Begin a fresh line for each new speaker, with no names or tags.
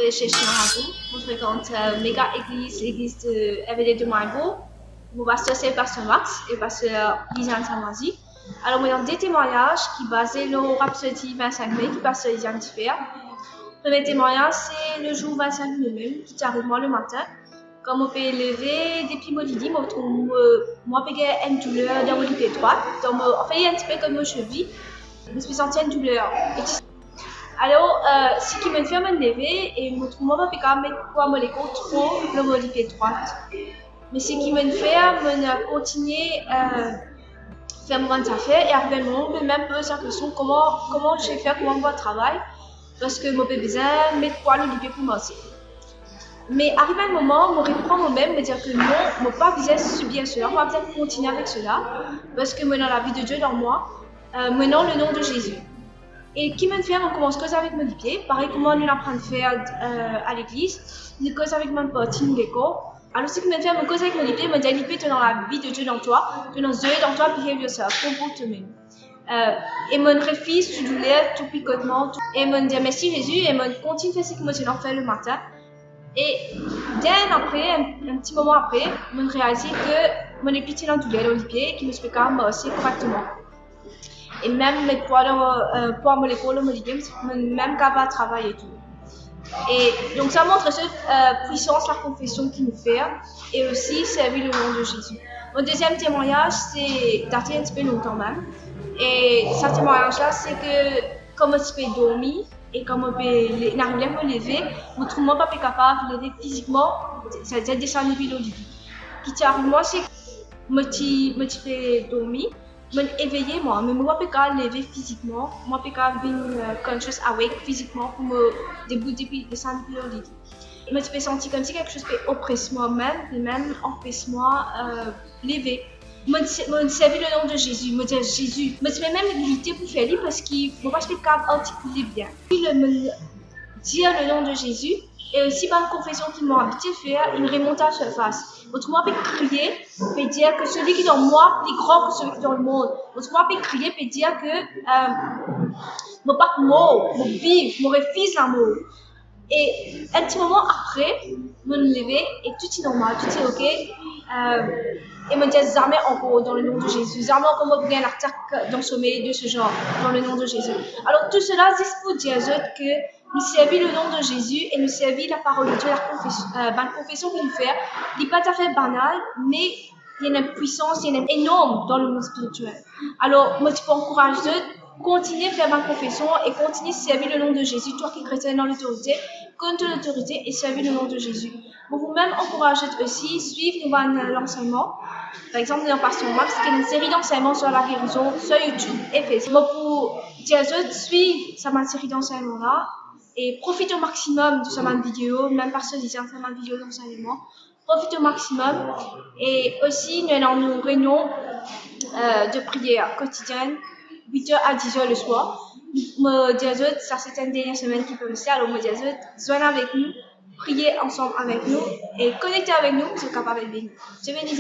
vais chez Chien je fréquente méga église, l'église de RVD de Maïbo. Mon pasteur, c'est le pasteur Max et le pasteur Lisiane Samazi. Alors, moi, dans des témoignages qui basent le Rhapsody 25 mai, qui passe sur Lisiane Tiffer. Le premier témoignage, c'est le jour 25 mai même, qui arrive moi le matin. Quand on peut lever depuis midi, moi, j'ai une douleur dans mon pied droit. Donc, en fait, il y a un petit peu comme mon cheville. Je me suis sentie une douleur. Alors, ce qui me fait me lever, et je trouve moi pas mettre quoi me les trop le mon pied droite. Mais ce qui me fait me continuer faire mon affaire et après le même peu sa question comment je vais faire comment mon travail parce que mon bébé besoin mettre quoi le pied pour manger. Mais arrivé un moment, je reprends moi-même me dire que non, je ne pas besoin subir cela, je vais peut-être continuer avec cela parce que maintenant la vie de Dieu dans moi, maintenant le nom de Jésus. Et qui me fait, on commence cause avec mon pied, pareil comme on apprend à faire à l'église, une cause avec mon pote, une déco. Alors ce qui me fait, on cause avec mon pied, me dit tu es dans la vie de Dieu dans toi, tu es dans Dieu dans toi, behave yourself, comporte-toi-même. Et mon refuse tout douleur, tout picotement, et mon dit merci Jésus, et mon continue faire ce que moi je fait le matin. Et bien après, un petit moment après, je réalise que mon épité dans douleur dans le pied, qui me fait quand même aussi correctement. Et même mes poids me les coller, même capable de travailler et tout. Et donc ça montre cette puissance, la confession qu'il nous fait, et aussi servir le nom de Jésus. Mon deuxième témoignage, c'est daté un petit peu longtemps même. Et ce témoignage-là, c'est que comme je peux dormir et comme je n'arrive pas à me lever, je ne trouve pas capable de lever physiquement, c'est-à-dire descendre depuis l'eau. Ce qui arrive moi, c'est que je peux dormir. Je me éveiller moi, mais moi je peux pas lever physiquement, moi je peux pas être conscious awake physiquement pour me débouter puis descendre puis au lit. Je me suis senti comme si quelque chose peut oppresser moi-même, et même empêcher moi lever. Je me servi le nom de Jésus, je me dis Jésus, je me suis même limité pour faire lui parce qu'il ne pas articuler bien. Puis me dire le nom de Jésus et aussi par une confession qu'ils m'ont habitué à faire, il remonte à la surface. Autrement, on peut crier, peut dire que celui qui est dans moi est plus grand que celui qui est dans le monde. Autrement, on peut crier, peut dire que mon pas mort, mon vivre, mon refuse l'amour. Et un petit moment après, je me lever et tout est normal, tout est ok. Et me dire jamais encore dans le nom de Jésus, jamais encore me bien l'attaque dans le sommeil de ce genre, dans le nom de Jésus. Alors tout cela, c'est pour dire que nous servons le nom de Jésus et nous servons la parole de Dieu, la confession qu'il fait. Il n'est pas tout à fait banal, mais il y a une puissance, il y a une énorme dans le monde spirituel. Alors, moi, je peux encourager continuer à faire ma confession et continuer à servir le nom de Jésus, toi qui es chrétien dans l'autorité, contre l'autorité et servir le nom de Jésus. Pour vous-même encourager aussi, suivre l'enseignement. Par exemple, dans Pasteur Max, qui est une série d'enseignements sur la guérison sur YouTube et Facebook. Pour dire suivre cette série d'enseignements-là et profiter au maximum de cette vidéo, même parce que c'est une vidéo d'enseignement. Profite au maximum et aussi nous avons une réunion de prière quotidienne 8h à 10h le soir. Me dire ça c'est une dernière semaine qui peut me faire, alors me dire joignez avec nous, priez ensemble avec nous et connectez avec nous, vous êtes capable de bénir. Je bénis.